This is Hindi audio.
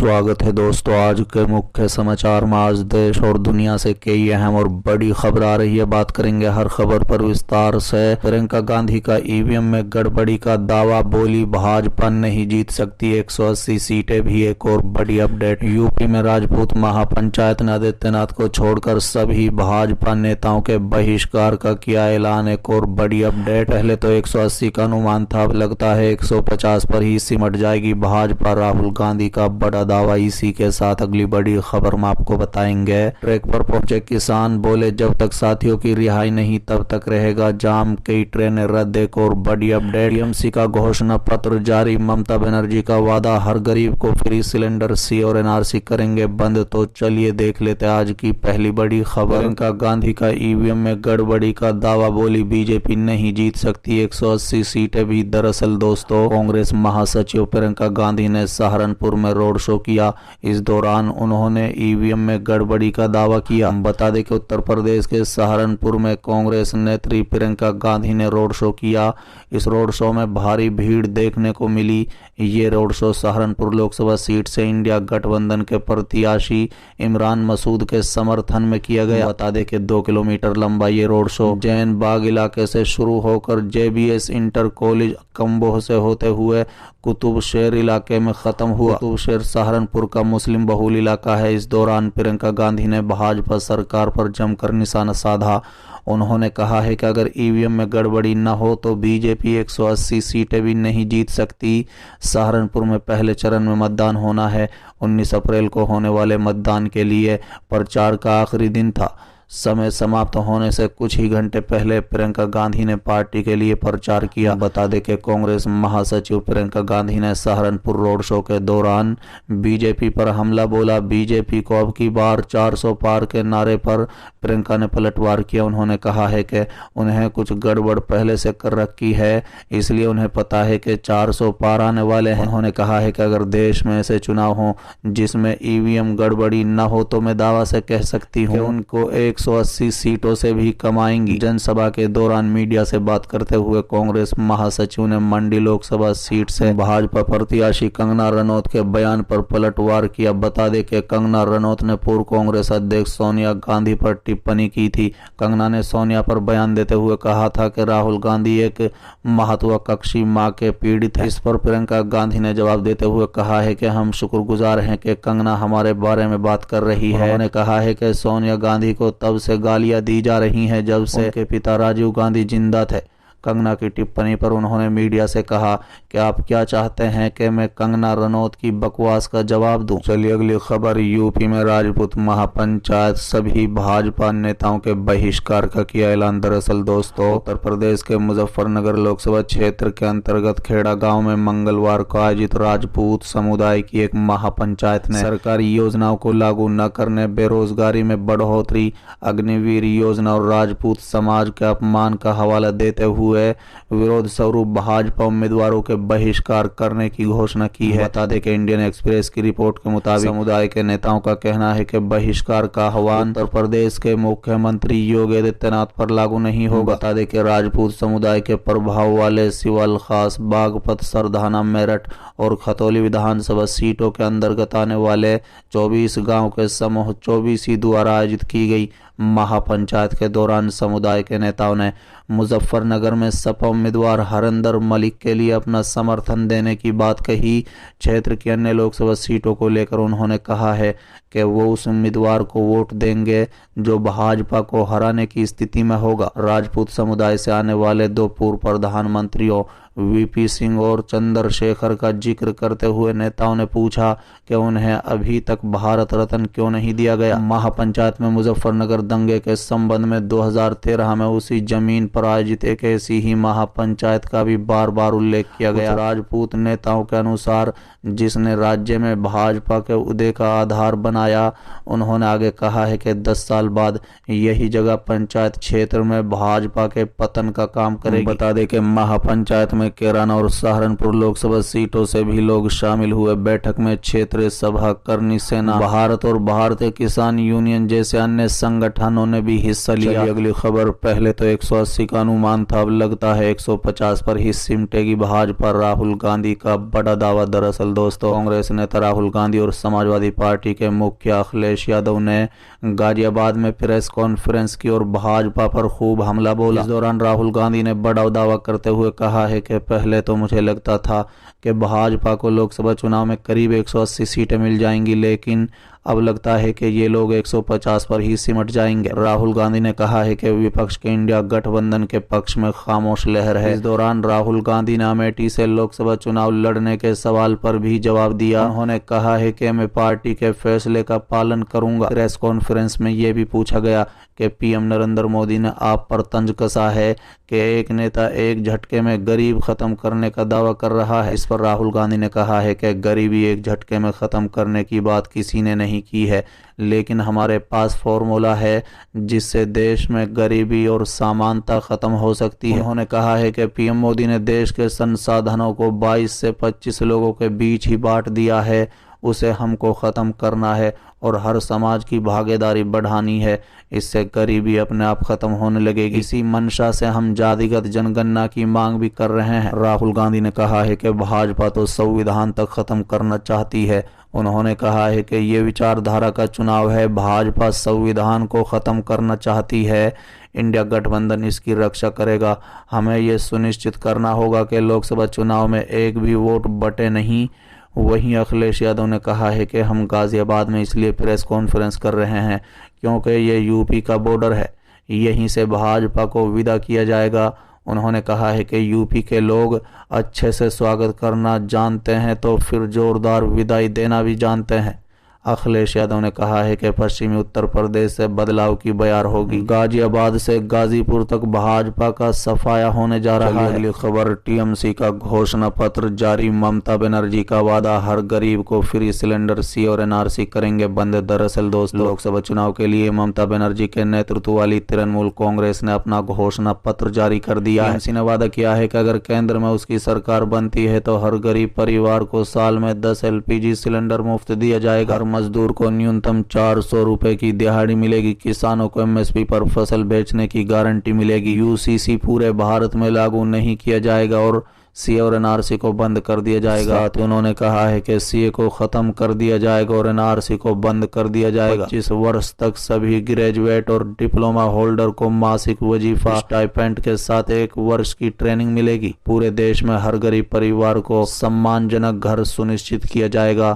स्वागत है दोस्तों। आज के मुख्य समाचार में आज देश और दुनिया से कई अहम और बड़ी खबर आ रही है। बात करेंगे हर खबर पर विस्तार से। प्रियंका गांधी का ईवीएम में गड़बड़ी का दावा, बोली भाजपा नहीं जीत सकती 180 सीटें। भी एक और बड़ी अपडेट, यूपी में राजपूत महापंचायत ने आदित्यनाथ को छोड़कर सभी भाजपा नेताओं के बहिष्कार का किया ऐलान। एक और बड़ी अपडेट, पहले तो 180 का अनुमान था, अब लगता है 150 पर ही सिमट जाएगी भाजपा। राहुल गांधी का बड़ा दावा। इसी के साथ अगली बड़ी खबर में आपको बताएंगे। ट्रैक पर पहुंचे किसान बोले जब तक साथियों की रिहाई नहीं तब तक रहेगा जाम, कई ट्रेनें रद्द। एक और बड़ी अपडेट, टीएमसी का घोषणा पत्र जारी, ममता बनर्जी का वादा, हर गरीब को फ्री सिलेंडर, सी और एनआरसी करेंगे बंद। तो चलिए देख लेते हैं आज की पहली बड़ी खबर। प्रियंका गांधी का ईवीएम में गड़बड़ी का दावा, बोली बीजेपी नहीं जीत सकती 180 सीटें भी। दरअसल दोस्तों, कांग्रेस महासचिव प्रियंका गांधी ने सहारनपुर में रोड शो किया। इस दौरान उन्होंने ईवीएम में गड़बड़ी का दावा किया। बता दें कि उत्तर प्रदेश के सहारनपुर में कांग्रेस नेत्री प्रियंका गांधी ने रोड शो किया। इस रोड शो में भारी भीड़ देखने को मिली। ये road show Saharanpur Lok Sabha seat से इंडिया गठबंधन के प्रत्याशी इमरान मसूद के समर्थन में किया गया। बता दें कि 2 किलोमीटर लंबा ये रोड शो जैन बाग इलाके से शुरू होकर जेबीएस इंटर कॉलेज कंबोह से होते हुए कुतुब शेर इलाके में खत्म हुआ। कुतुब शेर सहारनपुर का मुस्लिम बहुल इलाका है। इस दौरान प्रियंका गांधी ने भाजपा सरकार पर जमकर निशाना साधा। उन्होंने कहा है कि अगर ईवीएम में गड़बड़ी न हो तो बीजेपी 180 सीटें भी नहीं जीत सकती। सहारनपुर में पहले चरण में मतदान होना है। 19 अप्रैल को होने वाले मतदान के लिए प्रचार का आखिरी दिन था। समय समाप्त होने से कुछ ही घंटे पहले प्रियंका गांधी ने पार्टी के लिए प्रचार किया। बता दें कि कांग्रेस महासचिव प्रियंका गांधी ने सहारनपुर रोड शो के दौरान बीजेपी पर हमला बोला। बीजेपी को अब की बार 400 पार के नारे पर प्रियंका ने पलटवार किया। उन्होंने कहा है कि उन्हें कुछ गड़बड़ पहले से कर रखी है, इसलिए उन्हें पता है कि 400 पार आने वाले हैं। उन्होंने कहा है कि अगर देश में ऐसे चुनाव हो जिसमें ईवीएम गड़बड़ी न हो तो मैं दावा से कह सकती हूँ उनको 180 सीटों से भी कमाएंगी। जनसभा के दौरान मीडिया से बात करते हुए कांग्रेस महासचिव ने मंडी लोकसभा सीट से भाजपा प्रत्याशी कंगना रनौत के बयान पर पलटवार किया। बता दें कि कंगना रनौत ने पूर्व कांग्रेस अध्यक्ष सोनिया गांधी पर टिप्पणी की थी। कंगना ने सोनिया पर बयान देते हुए कहा था कि राहुल गांधी एक महत्वाकांक्षी मां के पीड़ित है। इस पर प्रियंका गांधी ने जवाब देते हुए कहा है कि हम शुक्रगुजार हैं कि कंगना हमारे बारे में बात कर रही है। उन्होंने कहा है कि सोनिया गांधी को तब से गालियां दी जा रही हैं जब से उनके पिता राजीव गांधी जिंदा थे। कंगना की टिप्पणी पर उन्होंने मीडिया से कहा कि आप क्या चाहते हैं कि मैं कंगना रनौत की बकवास का जवाब दूं। चलिए अगली खबर, यूपी में राजपूत महापंचायत सभी भाजपा नेताओं के बहिष्कार का किया ऐलान। दरअसल दोस्तों, उत्तर प्रदेश के मुजफ्फरनगर लोकसभा क्षेत्र के अंतर्गत खेड़ा गांव में मंगलवार को आयोजित राजपूत समुदाय की एक महापंचायत ने सरकारी योजनाओं को लागू न करने, बेरोजगारी में बढ़ोतरी, अग्निवीर योजना और राजपूत समाज के अपमान का हवाला देते हुए विरोध स्वरूप भाजपा उम्मीदवारों के बहिष्कार करने की घोषणा की है। बता दें कि इंडियन एक्सप्रेस की रिपोर्ट के मुताबिक समुदाय के नेताओं का कहना है कि बहिष्कार का आह्वान उत्तर प्रदेश के मुख्यमंत्री योगी आदित्यनाथ पर लागू नहीं होगा। बता दें कि राजपूत समुदाय के प्रभाव वाले सिवल, खास, बागपत, सरधाना, मेरठ और खतौली विधानसभा सीटों के अंतर्गत आने वाले 24 गांव के समूह 24 द्वारा आयोजित की गई महापंचायत के दौरान समुदाय के नेताओं ने मुजफ्फरनगर में सपा उम्मीदवार हरिंदर मलिक के लिए अपना समर्थन देने की बात कही। क्षेत्र की अन्य लोकसभा सीटों को लेकर उन्होंने कहा है कि वो उस उम्मीदवार को वोट देंगे जो भाजपा को हराने की स्थिति में होगा। राजपूत समुदाय से आने वाले 2 पूर्व प्रधानमंत्रियों वीपी सिंह और चंद्रशेखर का जिक्र करते हुए नेताओं ने पूछा कि उन्हें अभी तक भारत रत्न क्यों नहीं दिया गया। महापंचायत में मुजफ्फरनगर दंगे के संबंध में 2013 में उसी जमीन पर आयोजित एक ऐसी ही महापंचायत का भी बार बार उल्लेख किया गया। राजपूत नेताओं के अनुसार जिसने राज्य में भाजपा के उदय का आधार बनाया, उन्होंने आगे कहा है कि 10 साल बाद यही जगह पंचायत क्षेत्र में भाजपा के पतन का काम करेगी। बता दें कि महापंचायत में केरन और सहारनपुर लोकसभा सीटों से भी लोग शामिल हुए। बैठक में क्षेत्रीय सभा करनी सेना, भारत और भारतीय किसान यूनियन जैसे अन्य संगठनों ने भी हिस्सा लिया। अगली खबर, पहले तो 180 का अनुमान था, अब लगता है 150 पर ही सिमटेगी भाजपा। राहुल गांधी का बड़ा दावा। दरअसल दोस्तों, कांग्रेस नेता राहुल गांधी और समाजवादी पार्टी के मुखिया अखिलेश यादव ने गाजियाबाद में प्रेस कॉन्फ्रेंस की और भाजपा पर खूब हमला बोला। इस दौरान राहुल गांधी ने बड़ा दावा करते हुए कहा है कि पहले तो मुझे लगता था कि भाजपा को लोकसभा चुनाव में करीब 180 सीटें मिल जाएंगी, लेकिन अब लगता है कि ये लोग 150 पर ही सिमट जाएंगे। राहुल गांधी ने कहा है कि विपक्ष के इंडिया गठबंधन के पक्ष में खामोश लहर है। इस दौरान राहुल गांधी ने अमेठी से लोकसभा चुनाव लड़ने के सवाल पर भी जवाब दिया। उन्होंने कहा है कि मैं पार्टी के फैसले का पालन करूंगा। प्रेस कॉन्फ्रेंस में यह भी पूछा गया कि पीएम नरेंद्र मोदी ने आप पर तंज कसा है कि एक नेता एक झटके में गरीब खत्म करने का दावा कर रहा है। इस पर राहुल गांधी ने कहा है कि गरीबी एक झटके में खत्म करने की बात किसी ने नहीं की है, लेकिन हमारे पास फॉर्मूला है जिससे देश में गरीबी और समानता खत्म हो सकती है। उन्होंने कहा है कि पीएम मोदी ने देश के संसाधनों को 22 से 25 लोगों के बीच ही बांट दिया है, उसे हमको ख़त्म करना है और हर समाज की भागीदारी बढ़ानी है। इससे गरीबी अपने आप खत्म होने लगेगी। इसी मंशा से हम जातिगत जनगणना की मांग भी कर रहे हैं। राहुल गांधी ने कहा है कि भाजपा तो संविधान तक खत्म करना चाहती है। उन्होंने कहा है कि ये विचारधारा का चुनाव है। भाजपा संविधान को खत्म करना चाहती है, इंडिया गठबंधन इसकी रक्षा करेगा। हमें ये सुनिश्चित करना होगा कि लोकसभा चुनाव में एक भी वोट बटे नहीं। वहीं अखिलेश यादव ने कहा है कि हम गाजियाबाद में इसलिए प्रेस कॉन्फ्रेंस कर रहे हैं क्योंकि ये यूपी का बॉर्डर है, यहीं से भाजपा को विदा किया जाएगा। उन्होंने कहा है कि यूपी के लोग अच्छे से स्वागत करना जानते हैं तो फिर जोरदार विदाई देना भी जानते हैं। अखिलेश यादव ने कहा है कि पश्चिमी उत्तर प्रदेश से बदलाव की बयार होगी। गाजियाबाद से गाजीपुर तक भाजपा का सफाया होने जा रहा है। अगली खबर, टीएमसी का घोषणा पत्र जारी। ममता बनर्जी का वादा, हर गरीब को फ्री सिलेंडर, सी और एनआरसी करेंगे बंद। दरअसल दोस्तों, लोकसभा चुनाव के लिए ममता बनर्जी के नेतृत्व वाली तृणमूल कांग्रेस ने अपना घोषणा पत्र जारी कर दिया है। टीएमसी ने वादा किया है कि अगर केंद्र में उसकी सरकार बनती है तो हर गरीब परिवार को साल में 10 LPG सिलेंडर मुफ्त दिया जाएगा। मजदूर को न्यूनतम 400 रुपए की दिहाड़ी मिलेगी। किसानों को MSP पर फसल बेचने की गारंटी मिलेगी। UCC पूरे भारत में लागू नहीं किया जाएगा और CA और NRC को बंद कर दिया जाएगा। साथ ही उन्होंने कहा है कि CA को खत्म कर दिया जाएगा और NRC को बंद कर दिया जाएगा। 25 वर्ष तक सभी ग्रेजुएट और डिप्लोमा होल्डर को मासिक वजीफा स्टाइपेंड के साथ 1 वर्ष की ट्रेनिंग मिलेगी। पूरे देश में हर गरीब परिवार को सम्मानजनक घर सुनिश्चित किया जाएगा।